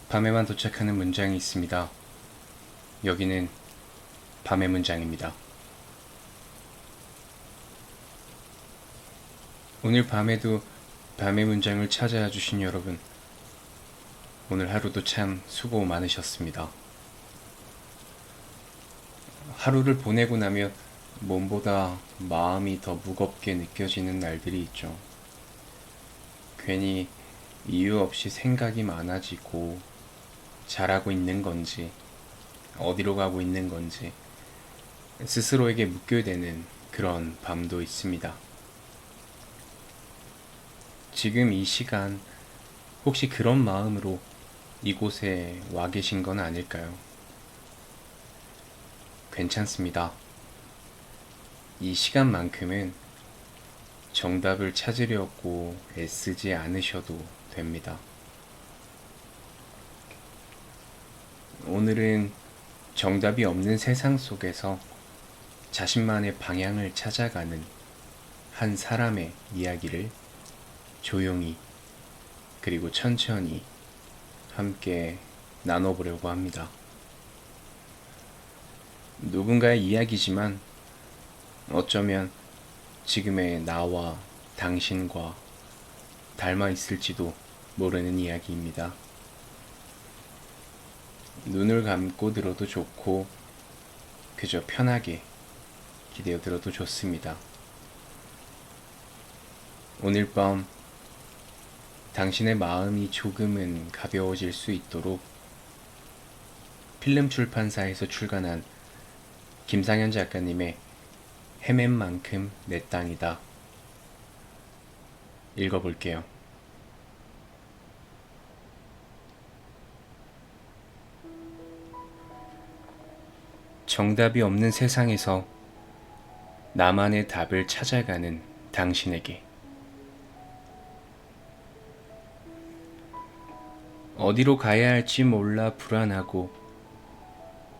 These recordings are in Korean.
밤에만 도착하는 문장이 있습니다. 여기는 밤의 문장입니다. 오늘 밤에도 밤의 문장을 찾아와 주신 여러분, 오늘 하루도 참 수고 많으셨습니다. 하루를 보내고 나면 몸보다 마음이 더 무겁게 느껴지는 날들이 있죠. 괜히 이유 없이 생각이 많아지고 잘하고 있는 건지 어디로 가고 있는 건지 스스로에게 묻게 되는 그런 밤도 있습니다. 지금 이 시간 혹시 그런 마음으로 이곳에 와 계신 건 아닐까요? 괜찮습니다. 이 시간만큼은 정답을 찾으려고 애쓰지 않으셔도 됩니다. 오늘은 정답이 없는 세상 속에서 자신만의 방향을 찾아가는 한 사람의 이야기를 조용히 그리고 천천히 함께 나눠보려고 합니다. 누군가의 이야기지만 어쩌면 지금의 나와 당신과 닮아 있을지도 모르는 이야기입니다. 눈을 감고 들어도 좋고 그저 편하게 기대어 들어도 좋습니다. 오늘 밤 당신의 마음이 조금은 가벼워질 수 있도록 필름 출판사에서 출간한 김상현 작가님의 헤맨 만큼 내 땅이다 읽어볼게요. 정답이 없는 세상에서 나만의 답을 찾아가는 당신에게 어디로 가야 할지 몰라 불안하고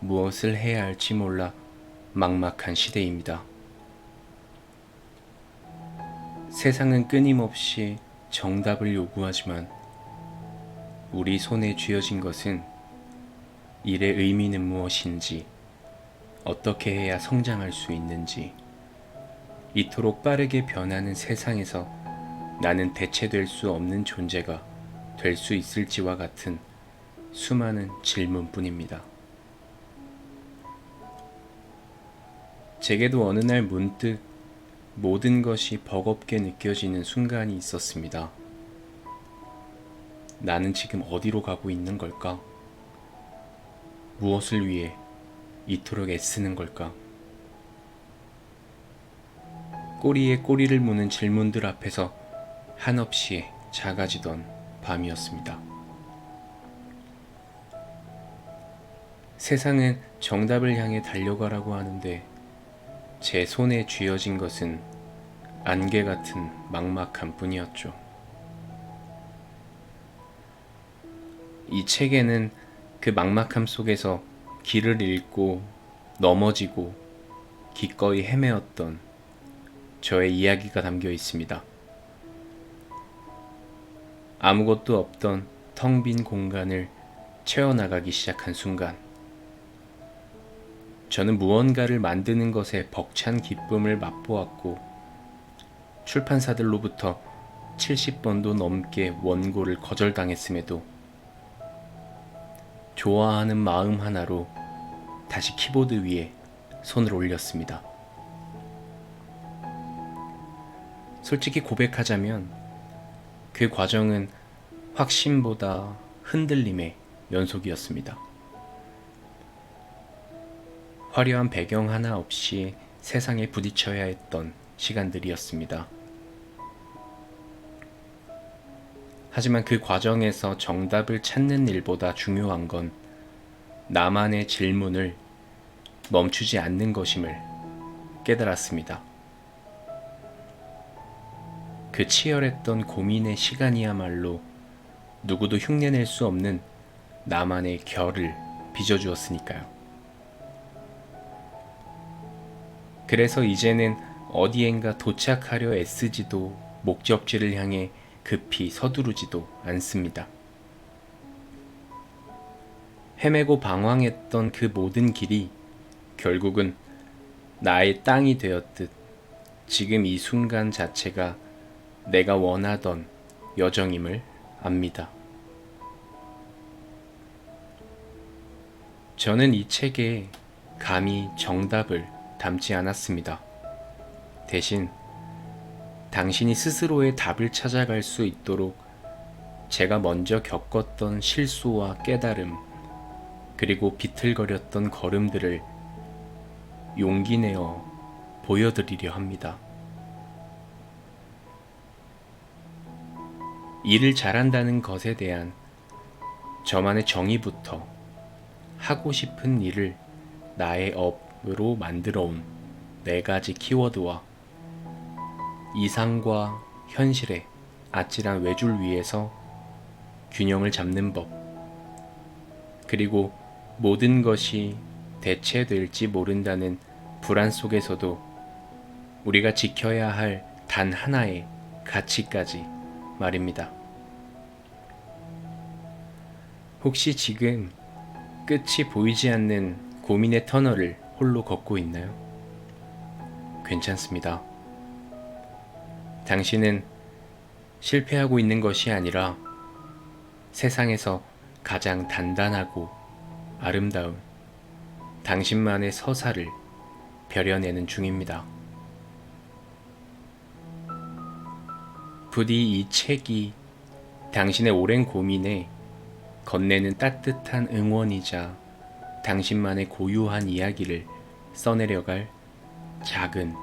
무엇을 해야 할지 몰라 막막한 시대입니다. 세상은 끊임없이 정답을 요구하지만 우리 손에 쥐어진 것은 일의 의미는 무엇인지, 어떻게 해야 성장할 수 있는지, 이토록 빠르게 변하는 세상에서 나는 대체될 수 없는 존재가 될 수 있을지와 같은 수많은 질문뿐입니다. 제게도 어느 날 문득 모든 것이 버겁게 느껴지는 순간이 있었습니다. 나는 지금 어디로 가고 있는 걸까? 무엇을 위해 이토록 애쓰는 걸까? 꼬리에 꼬리를 무는 질문들 앞에서 한없이 작아지던 밤이었습니다. 세상은 정답을 향해 달려가라고 하는데 제 손에 쥐어진 것은 안개 같은 막막함 뿐이었죠. 이 책에는 그 막막함 속에서 길을 잃고 넘어지고 기꺼이 헤매었던 저의 이야기가 담겨 있습니다. 아무것도 없던 텅 빈 공간을 채워나가기 시작한 순간 저는 무언가를 만드는 것에 벅찬 기쁨을 맛보았고 출판사들로부터 70번도 넘게 원고를 거절당했음에도 좋아하는 마음 하나로 다시 키보드 위에 손을 올렸습니다. 솔직히 고백하자면 그 과정은 확신보다 흔들림의 연속이었습니다. 화려한 배경 하나 없이 세상에 부딪혀야 했던 시간들이었습니다. 하지만 그 과정에서 정답을 찾는 일보다 중요한 건 나만의 질문을 멈추지 않는 것임을 깨달았습니다. 그 치열했던 고민의 시간이야말로 누구도 흉내낼 수 없는 나만의 결을 빚어주었으니까요. 그래서 이제는 어디엔가 도착하려 애쓰지도 목적지를 향해 급히 서두르지도 않습니다. 헤매고 방황했던 그 모든 길이 결국은 나의 땅이 되었듯 지금 이 순간 자체가 내가 원하던 여정임을 압니다. 저는 이 책에 감히 정답을 담지 않았습니다. 대신 당신이 스스로의 답을 찾아갈 수 있도록 제가 먼저 겪었던 실수와 깨달음, 그리고 비틀거렸던 걸음들을 용기 내어 보여드리려 합니다. 일을 잘한다는 것에 대한 저만의 정의부터 하고 싶은 일을 나의 업으로 만들어온 4가지 키워드와 이상과 현실의 아찔한 외줄 위에서 균형을 잡는 법, 그리고 모든 것이 대체될지 모른다는 불안 속에서도 우리가 지켜야 할 단 하나의 가치까지 말입니다. 혹시 지금 끝이 보이지 않는 고민의 터널을 홀로 걷고 있나요? 괜찮습니다. 당신은 실패하고 있는 것이 아니라 세상에서 가장 단단하고 아름다운 당신만의 서사를 벼려내는 중입니다. 부디 이 책이 당신의 오랜 고민에 건네는 따뜻한 응원이자 당신만의 고유한 이야기를 써내려갈 작은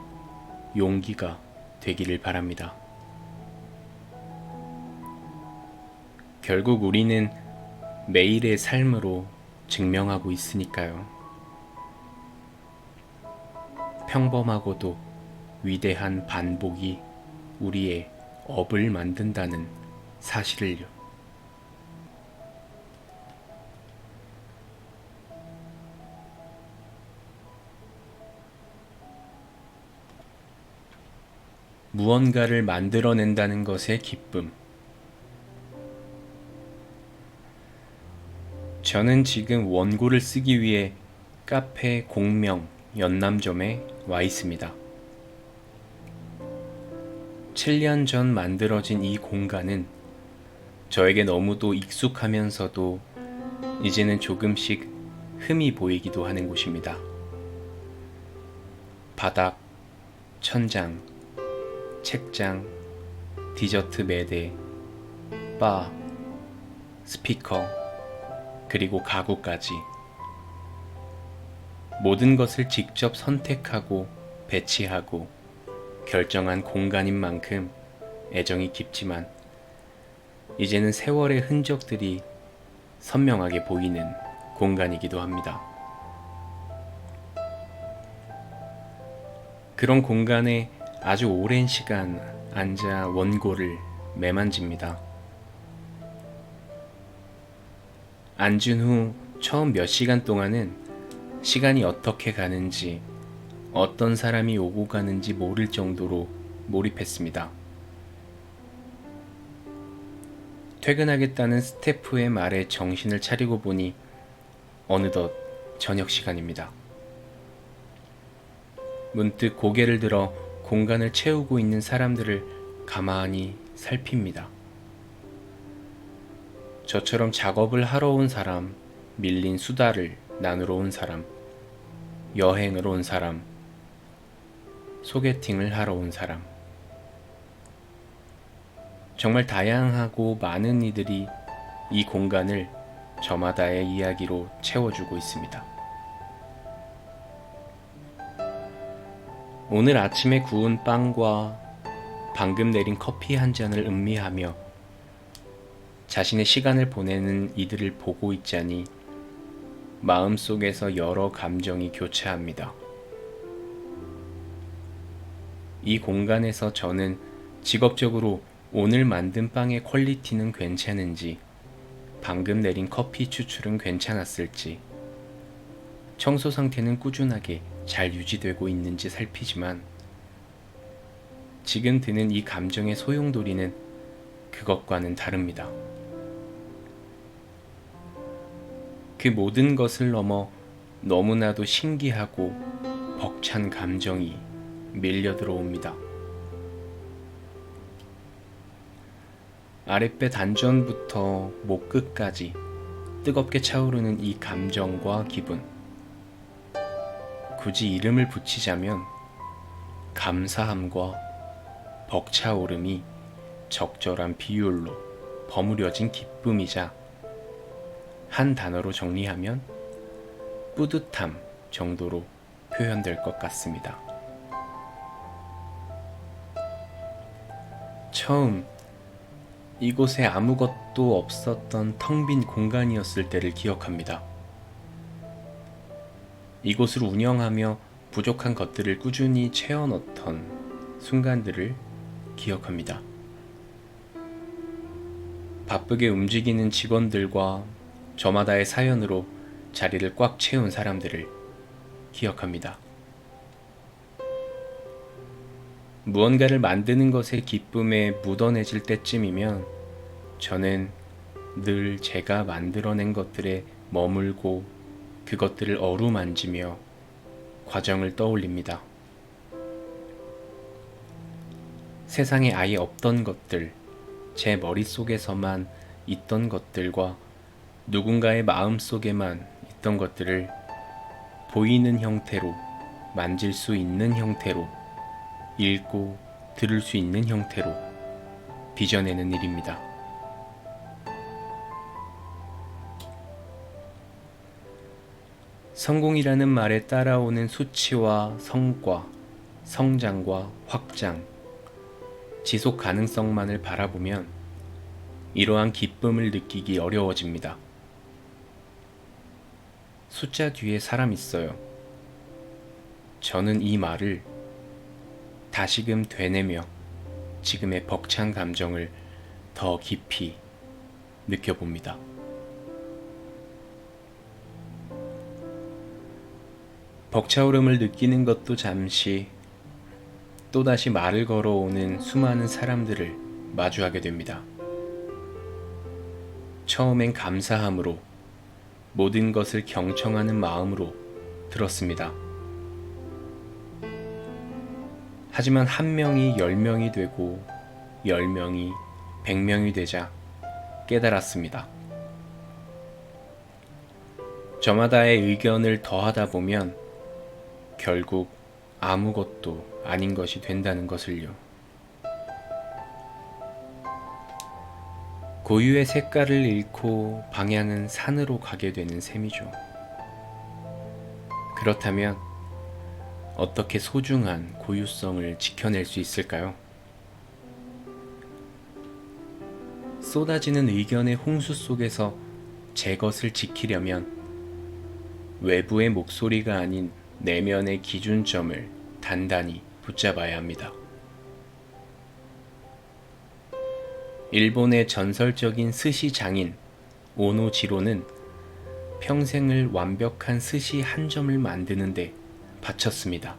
용기가 되기를 바랍니다. 결국 우리는 매일의 삶으로 증명하고 있으니까요. 평범하고도 위대한 반복이 우리의 업을 만든다는 사실을요. 무언가를 만들어낸다는 것의 기쁨. 저는 지금 원고를 쓰기 위해 카페 공명 연남점에 와 있습니다. 7년 전 만들어진 이 공간은 저에게 너무도 익숙하면서도 이제는 조금씩 흠이 보이기도 하는 곳입니다. 바닥, 천장, 책장, 디저트 매대, 바, 스피커, 그리고 가구까지 모든 것을 직접 선택하고 배치하고 결정한 공간인 만큼 애정이 깊지만 이제는 세월의 흔적들이 선명하게 보이는 공간이기도 합니다. 그런 공간에 아주 오랜 시간 앉아 원고를 매만집니다. 앉은 후 처음 몇 시간 동안은 시간이 어떻게 가는지, 어떤 사람이 오고 가는지 모를 정도로 몰입했습니다. 퇴근하겠다는 스태프의 말에 정신을 차리고 보니 어느덧 저녁 시간입니다. 문득 고개를 들어 공간을 채우고 있는 사람들을 가만히 살핍니다. 저처럼 작업을 하러 온 사람, 밀린 수다를 나누러 온 사람, 여행을 온 사람, 소개팅을 하러 온 사람. 정말 다양하고 많은 이들이 이 공간을 저마다의 이야기로 채워주고 있습니다. 오늘 아침에 구운 빵과 방금 내린 커피 한 잔을 음미하며 자신의 시간을 보내는 이들을 보고 있자니 마음속에서 여러 감정이 교차합니다. 이 공간에서 저는 직업적으로 오늘 만든 빵의 퀄리티는 괜찮은지, 방금 내린 커피 추출은 괜찮았을지, 청소 상태는 꾸준하게 잘 유지되고 있는지 살피지만 지금 드는 이 감정의 소용돌이는 그것과는 다릅니다. 그 모든 것을 넘어 너무나도 신기하고 벅찬 감정이 밀려 들어옵니다. 아랫배 단전부터 목 끝까지 뜨겁게 차오르는 이 감정과 기분. 굳이 이름을 붙이자면 감사함과 벅차오름이 적절한 비율로 버무려진 기쁨이자 한 단어로 정리하면 뿌듯함 정도로 표현될 것 같습니다. 처음 이곳에 아무것도 없었던 텅 빈 공간이었을 때를 기억합니다. 이곳을 운영하며 부족한 것들을 꾸준히 채워넣던 순간들을 기억합니다. 바쁘게 움직이는 직원들과 저마다의 사연으로 자리를 꽉 채운 사람들을 기억합니다. 무언가를 만드는 것의 기쁨에 묻어내질 때쯤이면 저는 늘 제가 만들어낸 것들에 머물고 그것들을 어루만지며 과정을 떠올립니다. 세상에 아예 없던 것들, 제 머릿속에서만 있던 것들과 누군가의 마음속에만 있던 것들을 보이는 형태로, 만질 수 있는 형태로, 읽고 들을 수 있는 형태로 빚어내는 일입니다. 성공이라는 말에 따라오는 수치와 성과, 성장과 확장, 지속 가능성만을 바라보면 이러한 기쁨을 느끼기 어려워집니다. 숫자 뒤에 사람 있어요. 저는 이 말을 다시금 되뇌며 지금의 벅찬 감정을 더 깊이 느껴봅니다. 벅차오름을 느끼는 것도 잠시 또다시 말을 걸어오는 수많은 사람들을 마주하게 됩니다. 처음엔 감사함으로 모든 것을 경청하는 마음으로 들었습니다. 하지만 한 명이 10명이 되고 10명이 100명이 되자 깨달았습니다. 저마다의 의견을 더하다 보면 결국 아무것도 아닌 것이 된다는 것을요. 고유의 색깔을 잃고 방향은 산으로 가게 되는 셈이죠. 그렇다면 어떻게 소중한 고유성을 지켜낼 수 있을까요? 쏟아지는 의견의 홍수 속에서 제 것을 지키려면 외부의 목소리가 아닌 내면의 기준점을 단단히 붙잡아야 합니다. 일본의 전설적인 스시 장인 오노지로는 평생을 완벽한 스시 한 점을 만드는데 바쳤습니다.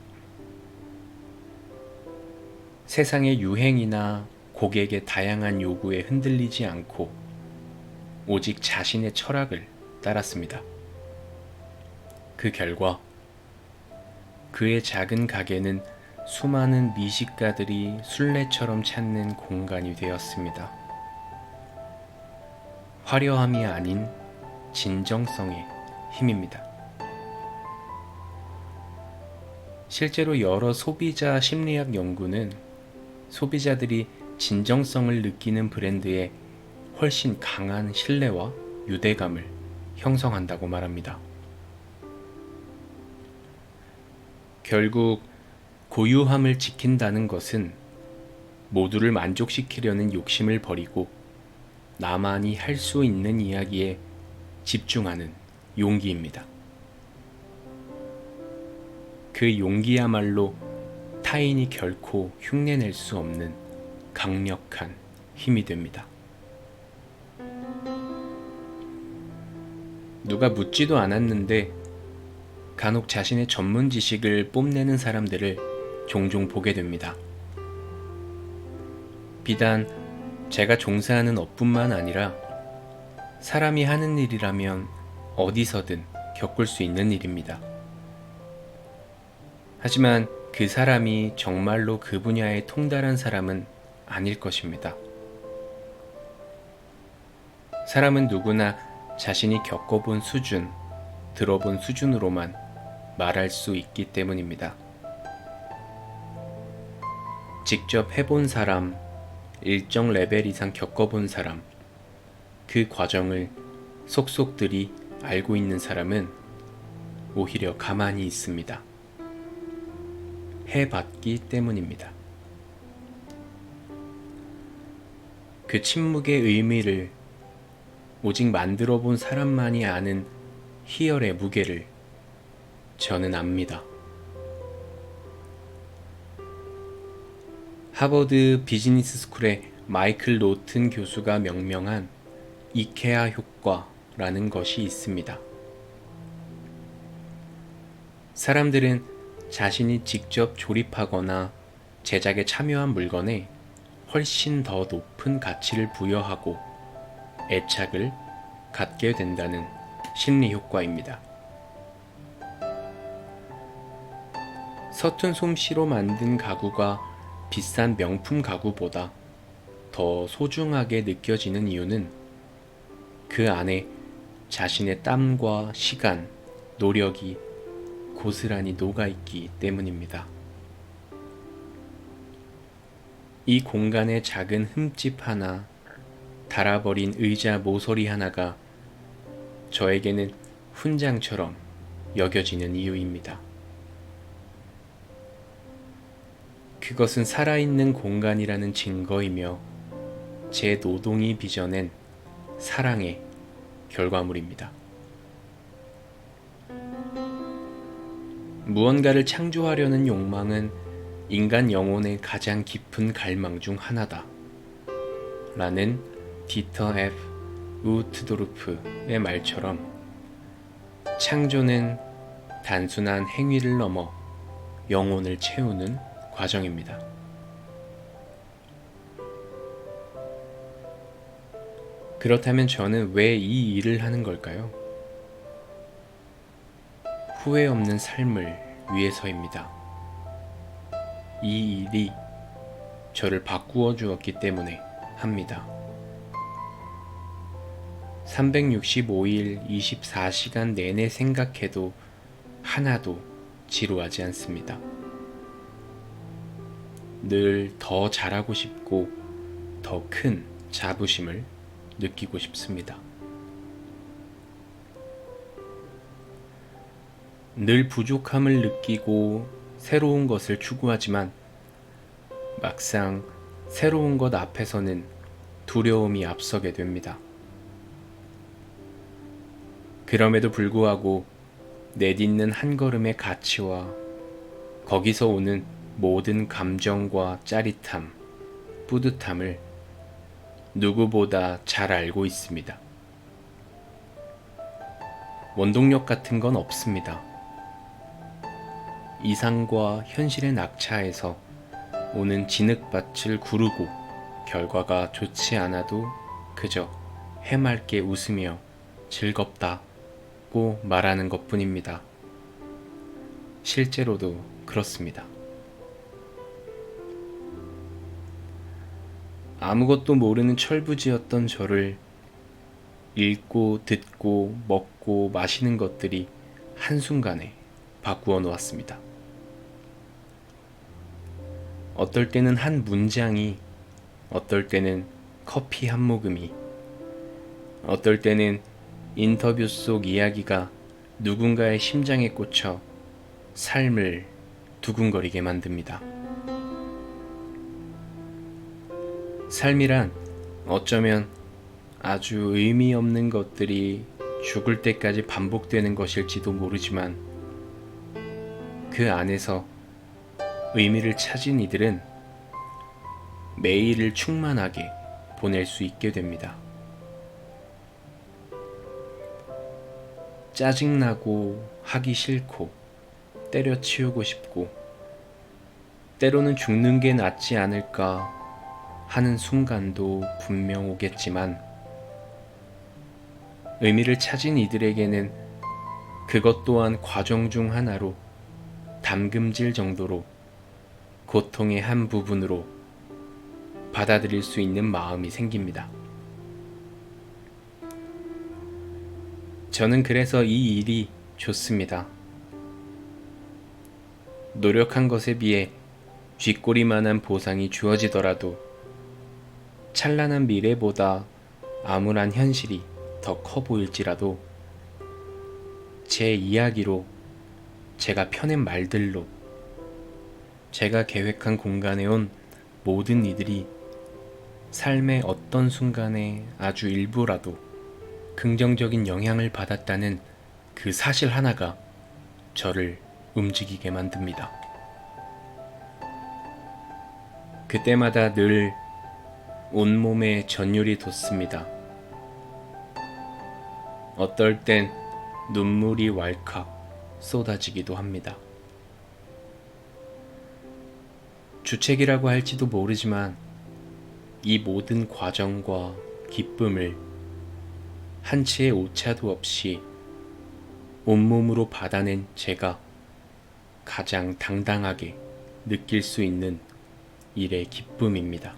세상의 유행이나 고객의 다양한 요구에 흔들리지 않고 오직 자신의 철학을 따랐습니다. 그 결과 그의 작은 가게는 수많은 미식가들이 순례처럼 찾는 공간이 되었습니다. 화려함이 아닌 진정성의 힘입니다. 실제로 여러 소비자 심리학 연구는 소비자들이 진정성을 느끼는 브랜드에 훨씬 강한 신뢰와 유대감을 형성한다고 말합니다. 결국 고유함을 지킨다는 것은 모두를 만족시키려는 욕심을 버리고 나만이 할 수 있는 이야기에 집중하는 용기입니다. 그 용기야말로 타인이 결코 흉내낼 수 없는 강력한 힘이 됩니다. 누가 묻지도 않았는데 간혹 자신의 전문 지식을 뽐내는 사람들을 종종 보게 됩니다. 비단 제가 종사하는 업뿐만 아니라 사람이 하는 일이라면 어디서든 겪을 수 있는 일입니다. 하지만 그 사람이 정말로 그 분야에 통달한 사람은 아닐 것입니다. 사람은 누구나 자신이 겪어본 수준, 들어본 수준으로만 말할 수 있기 때문입니다. 직접 해본 사람, 일정 레벨 이상 겪어본 사람, 그 과정을 속속들이 알고 있는 사람은 오히려 가만히 있습니다. 해봤기 때문입니다. 그 침묵의 의미를 오직 만들어 본 사람만이 아는 희열의 무게를 저는 압니다. 하버드 비즈니스 스쿨의 마이클 노튼 교수가 명명한 이케아 효과라는 것이 있습니다. 사람들은 자신이 직접 조립하거나 제작에 참여한 물건에 훨씬 더 높은 가치를 부여하고 애착을 갖게 된다는 심리 효과입니다. 서툰 솜씨로 만든 가구가 비싼 명품 가구보다 더 소중하게 느껴지는 이유는 그 안에 자신의 땀과 시간, 노력이 고스란히 녹아있기 때문입니다. 이 공간의 작은 흠집 하나, 닳아버린 의자 모서리 하나가 저에게는 훈장처럼 여겨지는 이유입니다. 그것은 살아있는 공간이라는 증거이며 제 노동이 빚어낸 사랑의 결과물입니다. 무언가를 창조하려는 욕망은 인간 영혼의 가장 깊은 갈망 중 하나다. 라는 디터 F. 우트도르프의 말처럼 창조는 단순한 행위를 넘어 영혼을 채우는 과정입니다. 그렇다면 저는 왜 이 일을 하는 걸까요? 후회 없는 삶을 위해서입니다. 이 일이 저를 바꾸어 주었기 때문에 합니다. 365일 24시간 내내 생각해도 하나도 지루하지 않습니다. 늘 더 잘하고 싶고 더 큰 자부심을 느끼고 싶습니다. 늘 부족함을 느끼고 새로운 것을 추구하지만 막상 새로운 것 앞에서는 두려움이 앞서게 됩니다. 그럼에도 불구하고 내딛는 한 걸음의 가치와 거기서 오는 모든 감정과 짜릿함, 뿌듯함을 누구보다 잘 알고 있습니다. 원동력 같은 건 없습니다. 이상과 현실의 낙차에서 오는 진흙밭을 구르고 결과가 좋지 않아도 그저 해맑게 웃으며 즐겁다고 말하는 것뿐입니다. 실제로도 그렇습니다. 아무것도 모르는 철부지였던 저를 읽고 듣고 먹고 마시는 것들이 한순간에 바꾸어 놓았습니다. 어떨 때는 한 문장이, 어떨 때는 커피 한 모금이, 어떨 때는 인터뷰 속 이야기가 누군가의 심장에 꽂혀 삶을 두근거리게 만듭니다. 삶이란 어쩌면 아주 의미 없는 것들이 죽을 때까지 반복되는 것일지도 모르지만 그 안에서 의미를 찾은 이들은 매일을 충만하게 보낼 수 있게 됩니다. 짜증나고 하기 싫고 때려치우고 싶고 때로는 죽는 게 낫지 않을까 하는 순간도 분명 오겠지만 의미를 찾은 이들에게는 그것 또한 과정 중 하나로 담금질 정도로 고통의 한 부분으로 받아들일 수 있는 마음이 생깁니다. 저는 그래서 이 일이 좋습니다. 노력한 것에 비해 쥐꼬리만한 보상이 주어지더라도 찬란한 미래보다 암울한 현실이 더 커 보일지라도 제 이야기로, 제가 펴낸 말들로, 제가 계획한 공간에 온 모든 이들이 삶의 어떤 순간에 아주 일부라도 긍정적인 영향을 받았다는 그 사실 하나가 저를 움직이게 만듭니다. 그때마다 늘 온몸에 전율이 돋습니다. 어떨 땐 눈물이 왈칵 쏟아지기도 합니다. 주책이라고 할지도 모르지만 이 모든 과정과 기쁨을 한치의 오차도 없이 온몸으로 받아낸 제가 가장 당당하게 느낄 수 있는 일의 기쁨입니다.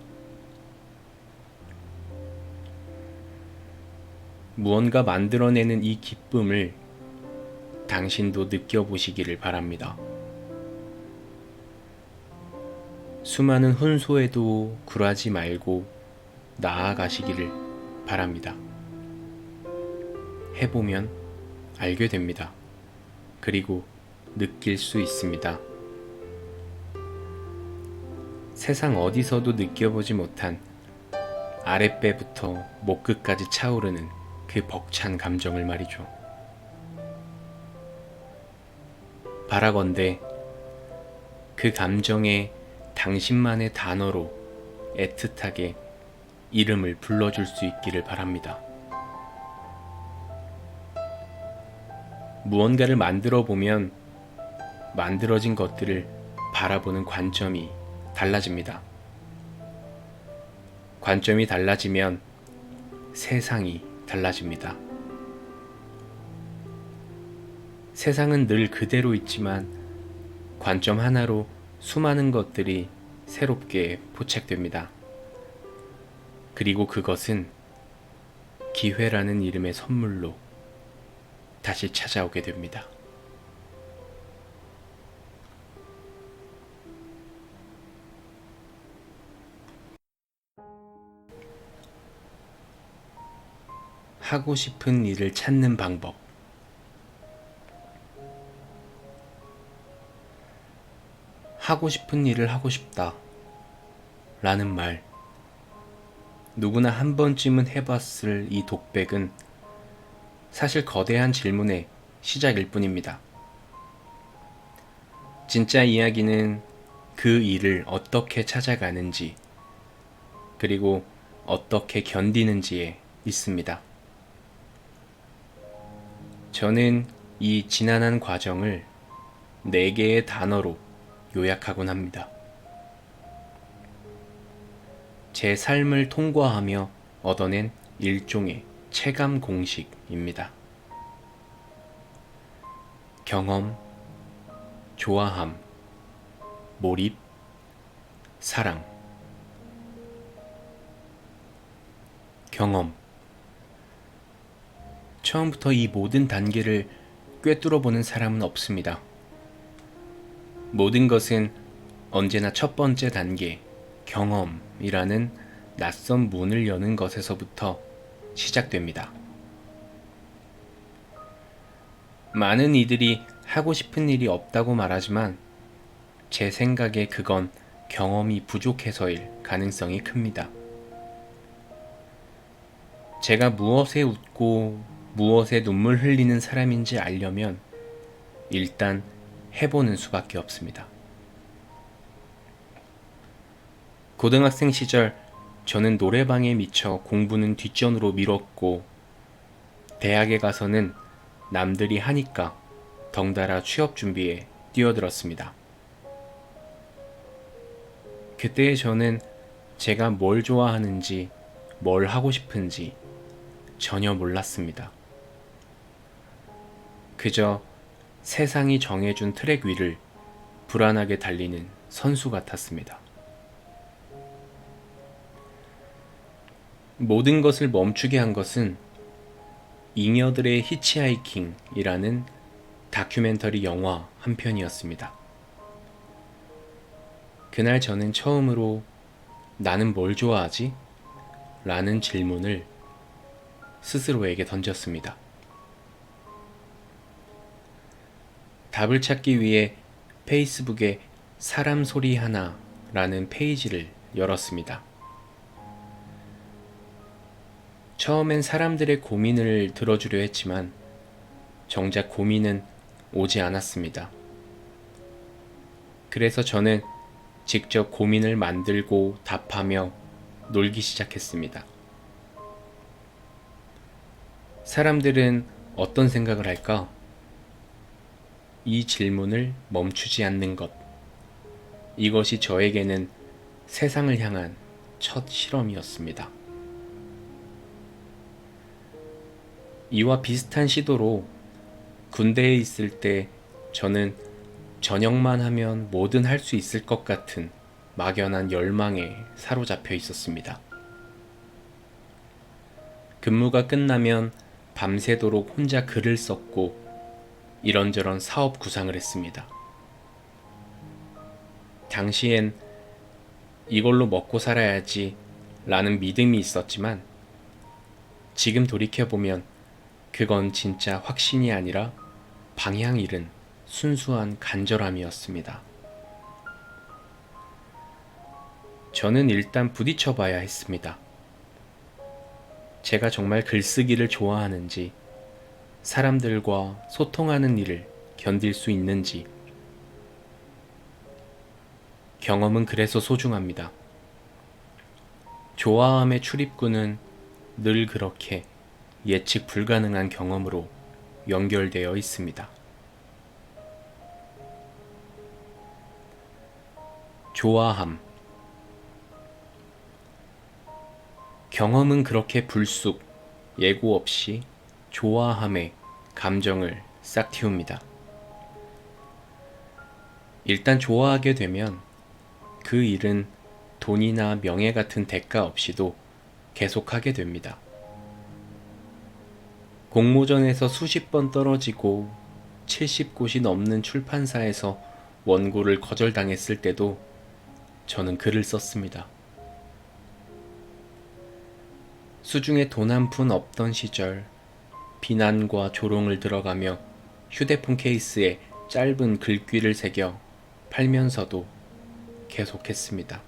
무언가 만들어내는 이 기쁨을 당신도 느껴보시기를 바랍니다. 수많은 훈소에도 굴하지 말고 나아가시기를 바랍니다. 해보면 알게 됩니다. 그리고 느낄 수 있습니다. 세상 어디서도 느껴보지 못한 아랫배부터 목끝까지 차오르는 그 벅찬 감정을 말이죠. 바라건대 그 감정에 당신만의 단어로 애틋하게 이름을 불러줄 수 있기를 바랍니다. 무언가를 만들어 보면 만들어진 것들을 바라보는 관점이 달라집니다. 관점이 달라지면 세상이 달라집니다. 세상은 늘 그대로 있지만 관점 하나로 수많은 것들이 새롭게 포착됩니다. 그리고 그것은 기회라는 이름의 선물로 다시 찾아오게 됩니다. 하고 싶은 일을 찾는 방법. 하고 싶은 일을 하고 싶다 라는 말, 누구나 한 번쯤은 해봤을 이 독백은 사실 거대한 질문의 시작일 뿐입니다. 진짜 이야기는 그 일을 어떻게 찾아가는지, 그리고 어떻게 견디는지에 있습니다. 저는 이 지난한 과정을 4개의 단어로 요약하곤 합니다. 제 삶을 통과하며 얻어낸 일종의 체감 공식입니다. 경험, 좋아함, 몰입, 사랑. 경험. 처음부터 이 모든 단계를 꿰뚫어 보는 사람은 없습니다. 모든 것은 언제나 첫 번째 단계, 경험이라는 낯선 문을 여는 것에서부터 시작됩니다. 많은 이들이 하고 싶은 일이 없다고 말하지만 제 생각에 그건 경험이 부족해서일 가능성이 큽니다. 제가 무엇에 웃고 무엇에 눈물 흘리는 사람인지 알려면 일단 해보는 수밖에 없습니다. 고등학생 시절 저는 노래방에 미쳐 공부는 뒷전으로 미뤘고 대학에 가서는 남들이 하니까 덩달아 취업 준비에 뛰어들었습니다. 그때의 저는 제가 뭘 좋아하는지 뭘 하고 싶은지 전혀 몰랐습니다. 그저 세상이 정해준 트랙 위를 불안하게 달리는 선수 같았습니다. 모든 것을 멈추게 한 것은 잉여들의 히치하이킹이라는 다큐멘터리 영화 한 편이었습니다. 그날 저는 처음으로 나는 뭘 좋아하지? 라는 질문을 스스로에게 던졌습니다. 답을 찾기 위해 페이스북에 사람 소리 하나라는 페이지를 열었습니다. 처음엔 사람들의 고민을 들어주려 했지만 정작 고민은 오지 않았습니다. 그래서 저는 직접 고민을 만들고 답하며 놀기 시작했습니다. 사람들은 어떤 생각을 할까? 이 질문을 멈추지 않는 것. 이것이 저에게는 세상을 향한 첫 실험이었습니다. 이와 비슷한 시도로 군대에 있을 때 저는 전역만 하면 뭐든 할 수 있을 것 같은 막연한 열망에 사로잡혀 있었습니다. 근무가 끝나면 밤새도록 혼자 글을 썼고 이런저런 사업 구상을 했습니다. 당시엔 이걸로 먹고 살아야지 라는 믿음이 있었지만 지금 돌이켜보면 그건 진짜 확신이 아니라 방향 잃은 순수한 간절함이었습니다. 저는 일단 부딪혀 봐야 했습니다. 제가 정말 글쓰기를 좋아하는지, 사람들과 소통하는 일을 견딜 수 있는지. 경험은 그래서 소중합니다. 좋아함의 출입구는 늘 그렇게 예측 불가능한 경험으로 연결되어 있습니다. 좋아함. 경험은 그렇게 불쑥 예고 없이 좋아함의 감정을 싹 틔웁니다. 일단 좋아하게 되면 그 일은 돈이나 명예 같은 대가 없이도 계속하게 됩니다. 공모전에서 수십 번 떨어지고 70곳이 넘는 출판사에서 원고를 거절당했을 때도 저는 글을 썼습니다. 수중에 돈 한 푼 없던 시절 비난과 조롱을 들어가며 휴대폰 케이스에 짧은 글귀를 새겨 팔면서도 계속했습니다.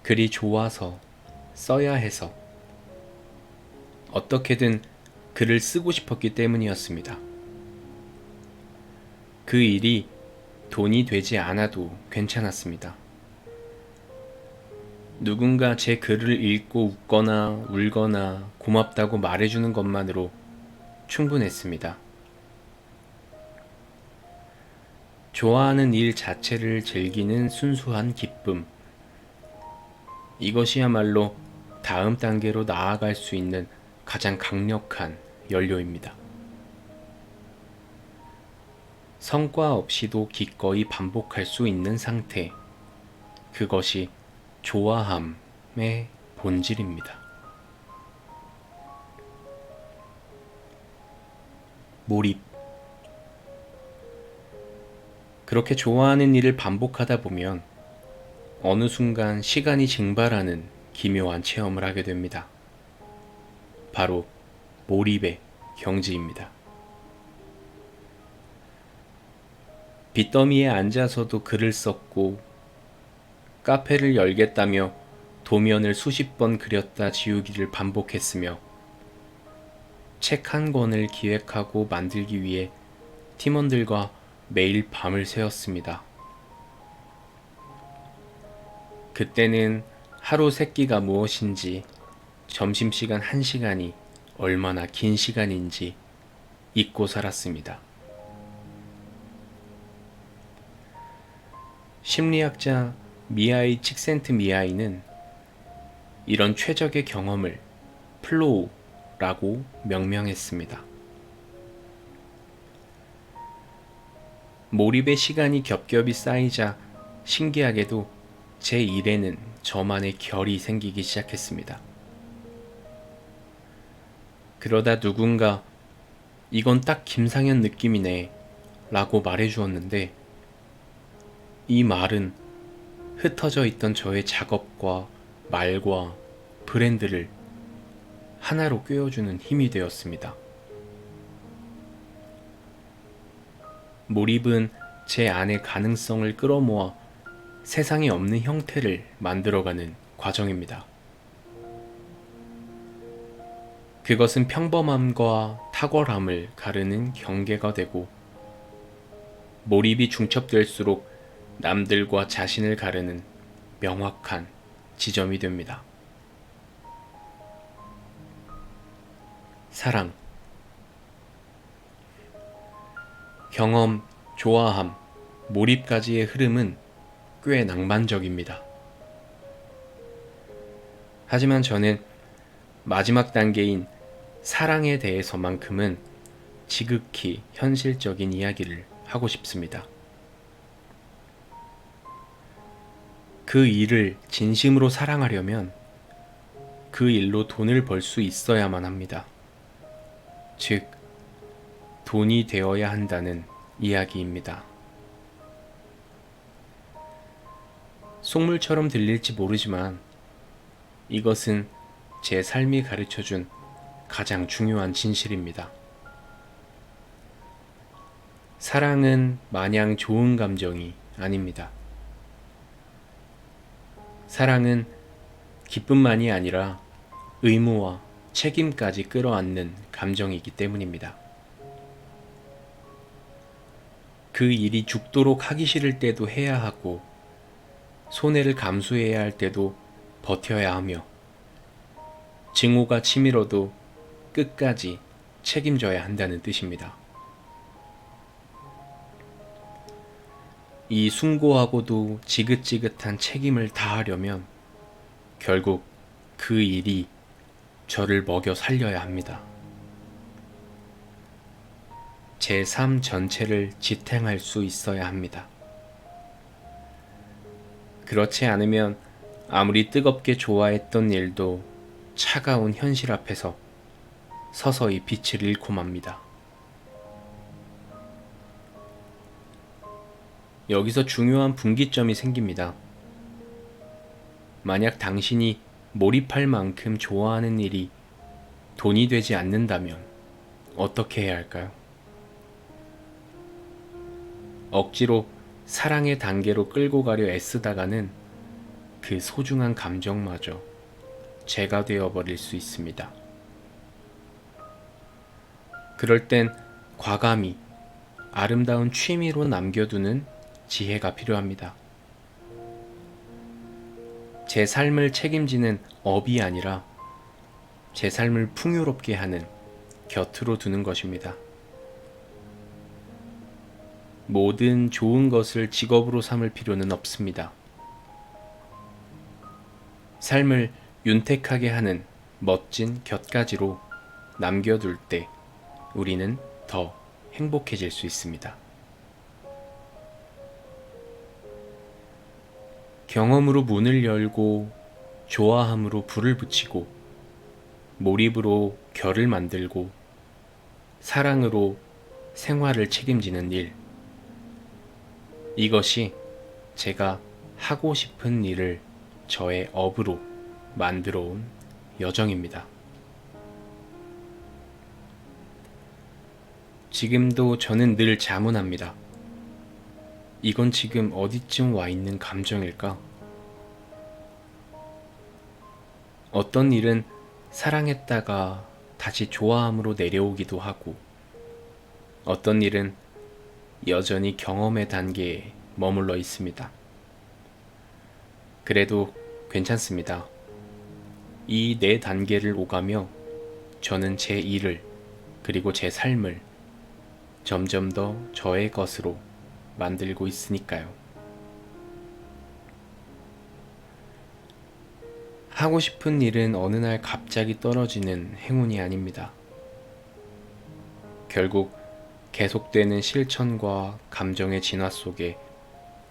글이 좋아서 써야 해서 어떻게든 글을 쓰고 싶었기 때문이었습니다. 그 일이 돈이 되지 않아도 괜찮았습니다. 누군가 제 글을 읽고 웃거나 울거나 고맙다고 말해주는 것만으로 충분했습니다. 좋아하는 일 자체를 즐기는 순수한 기쁨. 이것이야말로 다음 단계로 나아갈 수 있는 가장 강력한 연료입니다. 성과 없이도 기꺼이 반복할 수 있는 상태. 그것이 좋아함의 본질입니다. 몰입. 그렇게 좋아하는 일을 반복하다 보면 어느 순간 시간이 증발하는 기묘한 체험을 하게 됩니다. 바로 몰입의 경지입니다. 빚더미에 앉아서도 글을 썼고 카페를 열겠다며 도면을 수십 번 그렸다 지우기를 반복했으며 책 한 권을 기획하고 만들기 위해 팀원들과 매일 밤을 새웠습니다. 그때는 하루 3끼가 무엇인지, 점심시간 1시간이 얼마나 긴 시간인지 잊고 살았습니다. 심리학자 미하이 칙센트미하이는 이런 최적의 경험을 플로우라고 명명했습니다. 몰입의 시간이 겹겹이 쌓이자 신기하게도 제 일에는 저만의 결이 생기기 시작했습니다. 그러다 누군가 이건 딱 김상현 느낌이네 라고 말해주었는데, 이 말은 흩어져 있던 저의 작업과 말과 브랜드를 하나로 꿰어주는 힘이 되었습니다. 몰입은 제 안의 가능성을 끌어모아 세상에 없는 형태를 만들어가는 과정입니다. 그것은 평범함과 탁월함을 가르는 경계가 되고, 몰입이 중첩될수록 남들과 자신을 가르는 명확한 지점이 됩니다. 사랑, 경험, 좋아함, 몰입까지의 흐름은 꽤 낭만적입니다. 하지만 저는 마지막 단계인 사랑에 대해서만큼은 지극히 현실적인 이야기를 하고 싶습니다. 그 일을 진심으로 사랑하려면 그 일로 돈을 벌 수 있어야만 합니다. 즉, 돈이 되어야 한다는 이야기입니다. 속물처럼 들릴지 모르지만 이것은 제 삶이 가르쳐준 가장 중요한 진실입니다. 사랑은 마냥 좋은 감정이 아닙니다. 사랑은 기쁨만이 아니라 의무와 책임까지 끌어안는 감정이기 때문입니다. 그 일이 죽도록 하기 싫을 때도 해야 하고, 손해를 감수해야 할 때도 버텨야 하며, 증오가 치밀어도 끝까지 책임져야 한다는 뜻입니다. 이 숭고하고도 지긋지긋한 책임을 다하려면 결국 그 일이 저를 먹여 살려야 합니다. 제 삶 전체를 지탱할 수 있어야 합니다. 그렇지 않으면 아무리 뜨겁게 좋아했던 일도 차가운 현실 앞에서 서서히 빛을 잃고 맙니다. 여기서 중요한 분기점이 생깁니다. 만약 당신이 몰입할 만큼 좋아하는 일이 돈이 되지 않는다면 어떻게 해야 할까요? 억지로 사랑의 단계로 끌고 가려 애쓰다가는 그 소중한 감정마저 죄가 되어버릴 수 있습니다. 그럴 땐 과감히 아름다운 취미로 남겨두는 지혜가 필요합니다. 제 삶을 책임지는 업이 아니라 제 삶을 풍요롭게 하는 곁으로 두는 것입니다. 모든 좋은 것을 직업으로 삼을 필요는 없습니다. 삶을 윤택하게 하는 멋진 곁가지로 남겨둘 때 우리는 더 행복해질 수 있습니다. 경험으로 문을 열고, 좋아함으로 불을 붙이고, 몰입으로 결을 만들고, 사랑으로 생활을 책임지는 일. 이것이 제가 하고 싶은 일을 저의 업으로 만들어 온 여정입니다. 지금도 저는 늘 자문합니다. 이건 지금 어디쯤 와 있는 감정일까? 어떤 일은 사랑했다가 다시 좋아함으로 내려오기도 하고, 어떤 일은 여전히 경험의 단계에 머물러 있습니다. 그래도 괜찮습니다. 이 네 단계를 오가며 저는 제 일을, 그리고 제 삶을 점점 더 저의 것으로 만들고 있으니까요. 하고 싶은 일은 어느 날 갑자기 떨어지는 행운이 아닙니다. 결국 계속되는 실천과 감정의 진화 속에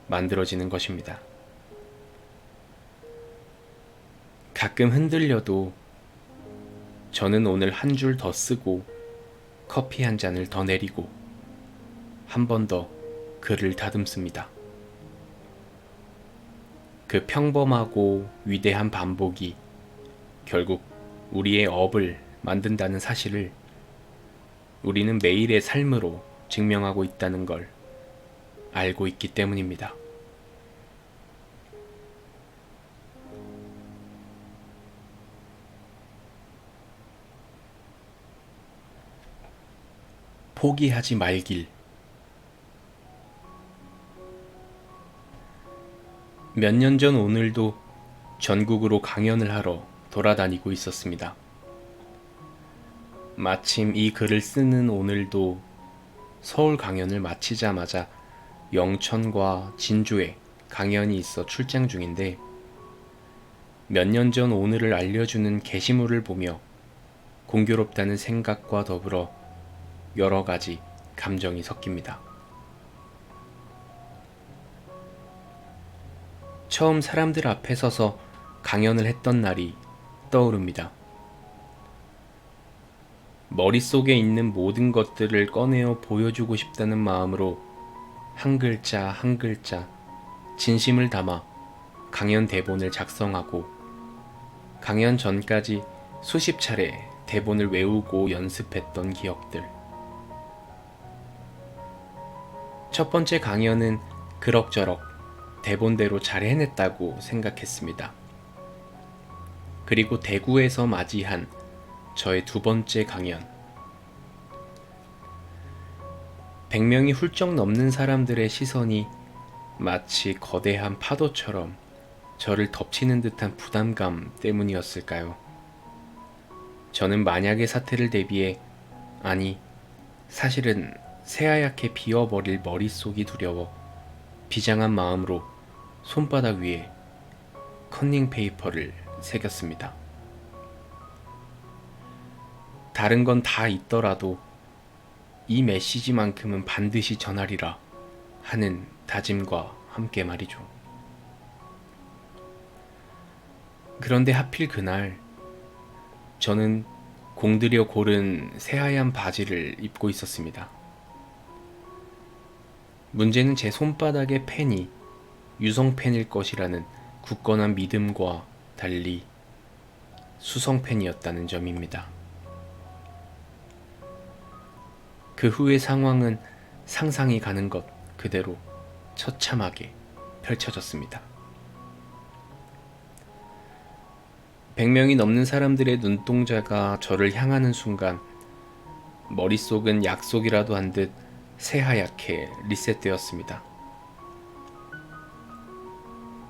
만들어지는 것입니다. 가끔 흔들려도 저는 오늘 한 줄 더 쓰고 커피 한 잔을 더 내리고 한 번 더 글을 다듬습니다. 그 평범하고 위대한 반복이 결국 우리의 업을 만든다는 사실을 우리는 매일의 삶으로 증명하고 있다는 걸 알고 있기 때문입니다. 포기하지 말길. 몇 년 전 오늘도 전국으로 강연을 하러 돌아다니고 있었습니다. 마침 이 글을 쓰는 오늘도 서울 강연을 마치자마자 영천과 진주에 강연이 있어 출장 중인데 몇 년 전 오늘을 알려주는 게시물을 보며 공교롭다는 생각과 더불어 여러 가지 감정이 섞입니다. 처음 사람들 앞에 서서 강연을 했던 날이 떠오릅니다. 머릿속에 있는 모든 것들을 꺼내어 보여주고 싶다는 마음으로 한 글자 한 글자 진심을 담아 강연 대본을 작성하고 강연 전까지 수십 차례 대본을 외우고 연습했던 기억들. 첫 번째 강연은 그럭저럭 대본대로 잘 해냈다고 생각했습니다. 그리고 대구에서 맞이한 저의 두 번째 강연. 100명이 훌쩍 넘는 사람들의 시선이 마치 거대한 파도처럼 저를 덮치는 듯한 부담감 때문이었을까요? 저는 만약의 사태를 대비해, 아니, 사실은 새하얗게 비어버릴 머릿속이 두려워 비장한 마음으로 손바닥 위에 커닝 페이퍼를 새겼습니다. 다른 건 다 있더라도 이 메시지만큼은 반드시 전하리라 하는 다짐과 함께 말이죠. 그런데 하필 그날 저는 공들여 고른 새하얀 바지를 입고 있었습니다. 문제는 제 손바닥의 펜이 유성펜일 것이라는 굳건한 믿음과 달리 수성펜이었다는 점입니다. 그 후의 상황은 상상이 가는 것 그대로 처참하게 펼쳐졌습니다. 100명이 넘는 사람들의 눈동자가 저를 향하는 순간 머릿속은 약속이라도 한 듯 새하얗게 리셋되었습니다.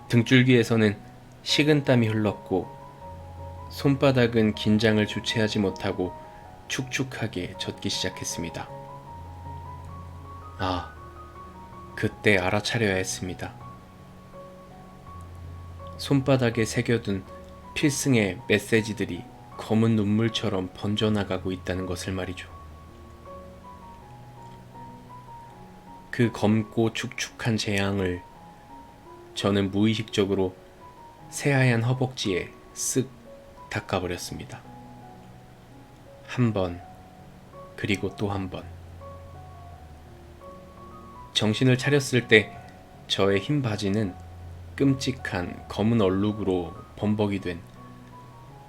등줄기에서는 식은땀이 흘렀고 손바닥은 긴장을 주체하지 못하고 축축하게 젖기 시작했습니다. 아, 그때 알아차려야 했습니다. 손바닥에 새겨둔 필승의 메시지들이 검은 눈물처럼 번져나가고 있다는 것을 말이죠. 그 검고 축축한 재앙을 저는 무의식적으로 새하얀 허벅지에 쓱 닦아버렸습니다. 한 번, 그리고 또 한 번. 정신을 차렸을 때 저의 흰 바지는 끔찍한 검은 얼룩으로 범벅이 된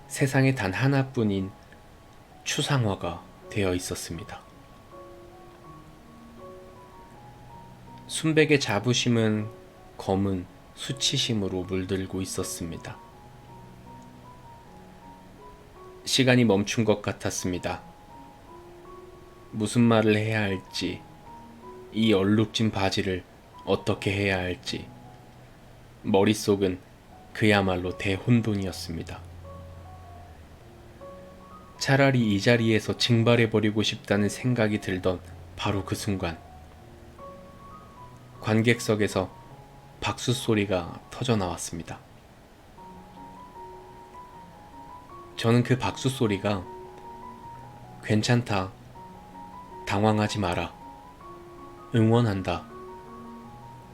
세상에 단 하나뿐인 추상화가 되어 있었습니다. 순백의 자부심은 검은 수치심으로 물들고 있었습니다. 시간이 멈춘 것 같았습니다. 무슨 말을 해야 할지, 이 얼룩진 바지를 어떻게 해야 할지, 머릿속은 그야말로 대혼돈이었습니다. 차라리 이 자리에서 징발해버리고 싶다는 생각이 들던 바로 그 순간, 관객석에서 박수 소리가 터져 나왔습니다. 저는 그 박수 소리가 괜찮다, 당황하지 마라 응원한다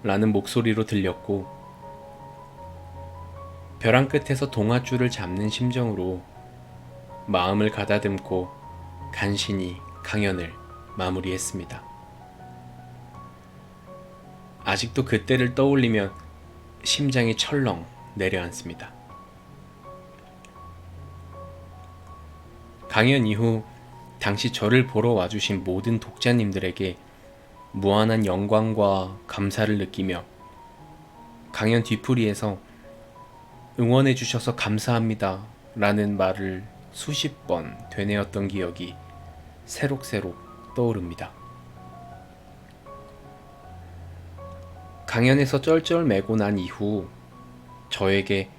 라는 목소리로 들렸고 벼랑 끝에서 동아줄을 잡는 심정으로 마음을 가다듬고 간신히 강연을 마무리했습니다. 아직도 그때를 떠올리면 심장이 철렁 내려앉습니다. 강연 이후 당시 저를 보러 와주신 모든 독자님들에게 무한한 영광과 감사를 느끼며 강연 뒤풀이에서 응원해 주셔서 감사합니다 라는 말을 수십 번 되뇌었던 기억이 새록새록 떠오릅니다. 강연에서 쩔쩔매고 난 이후 저에게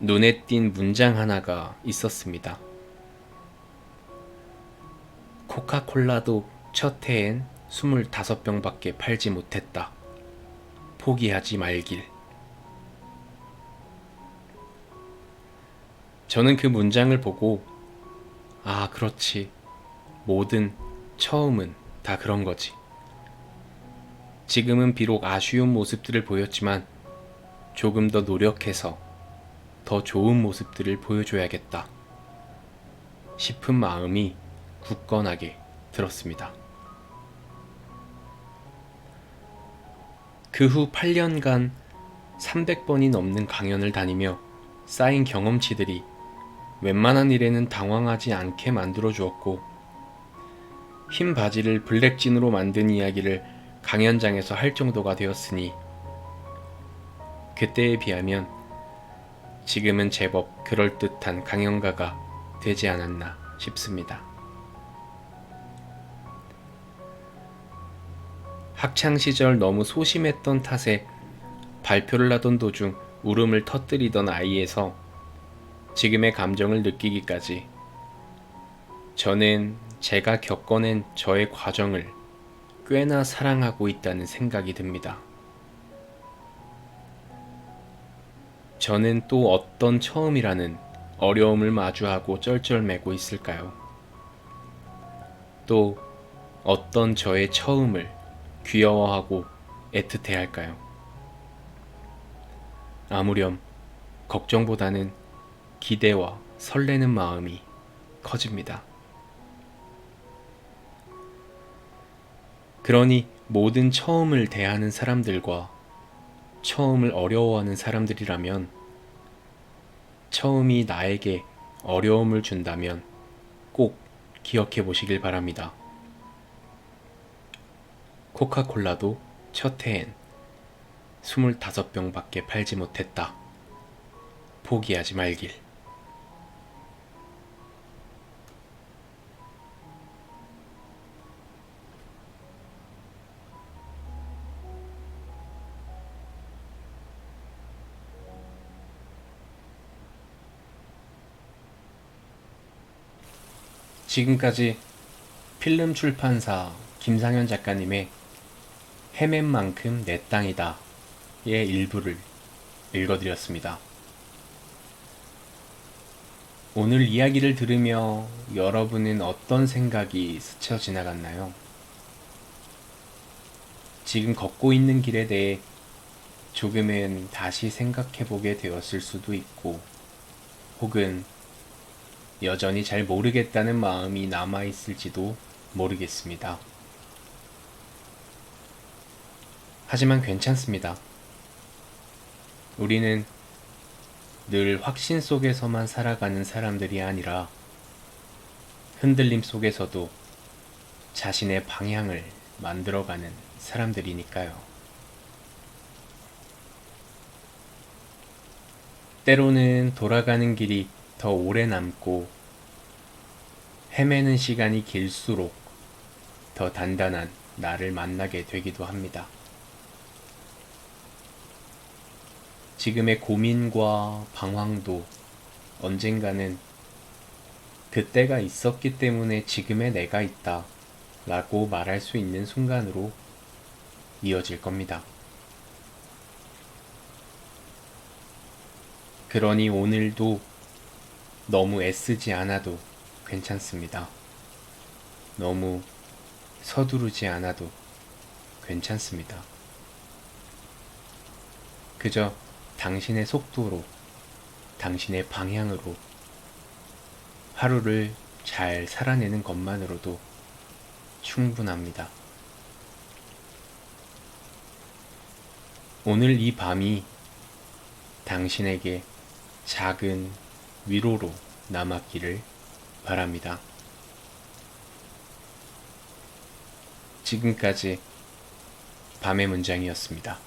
눈에 띈 문장 하나가 있었습니다. 코카콜라도 첫 해엔 25병밖에 팔지 못했다. 포기하지 말길. 저는 그 문장을 보고 아, 그렇지. 모든 처음은 다 그런 거지. 지금은 비록 아쉬운 모습들을 보였지만 조금 더 노력해서 더 좋은 모습들을 보여줘야겠다 싶은 마음이 굳건하게 들었습니다. 그 후 8년간 300번이 넘는 강연을 다니며 쌓인 경험치들이 웬만한 일에는 당황하지 않게 만들어 주었고 흰 바지를 블랙진으로 만든 이야기를 강연장에서 할 정도가 되었으니 그때에 비하면 지금은 제법 그럴듯한 강연가가 되지 않았나 싶습니다. 학창시절 너무 소심했던 탓에 발표를 하던 도중 울음을 터뜨리던 아이에서 지금의 감정을 느끼기까지 저는 제가 겪어낸 저의 과정을 꽤나 사랑하고 있다는 생각이 듭니다. 저는 또 어떤 처음이라는 어려움을 마주하고 쩔쩔매고 있을까요? 또 어떤 저의 처음을 귀여워하고 애틋해할까요? 아무렴 걱정보다는 기대와 설레는 마음이 커집니다. 그러니 모든 처음을 대하는 사람들과 처음을 어려워하는 사람들이라면 처음이 나에게 어려움을 준다면 꼭 기억해 보시길 바랍니다. 코카콜라도 첫 해엔 25병밖에 팔지 못했다. 포기하지 말길. 지금까지 필름 출판사 김상현 작가님의 헤맨 만큼 내 땅이다 의 일부를 읽어드렸습니다. 오늘 이야기를 들으며 여러분은 어떤 생각이 스쳐 지나갔나요? 지금 걷고 있는 길에 대해 조금은 다시 생각해보게 되었을 수도 있고 혹은 여전히 잘 모르겠다는 마음이 남아있을지도 모르겠습니다. 하지만 괜찮습니다. 우리는 늘 확신 속에서만 살아가는 사람들이 아니라 흔들림 속에서도 자신의 방향을 만들어가는 사람들이니까요. 때로는 돌아가는 길이 더 오래 남고 헤매는 시간이 길수록 더 단단한 나를 만나게 되기도 합니다. 지금의 고민과 방황도 언젠가는 그때가 있었기 때문에 지금의 내가 있다 라고 말할 수 있는 순간으로 이어질 겁니다. 그러니 오늘도 너무 애쓰지 않아도 괜찮습니다. 너무 서두르지 않아도 괜찮습니다. 그저 당신의 속도로, 당신의 방향으로 하루를 잘 살아내는 것만으로도 충분합니다. 오늘 이 밤이 당신에게 작은 위로로 남았기를 바랍니다. 지금까지 밤의 문장이었습니다.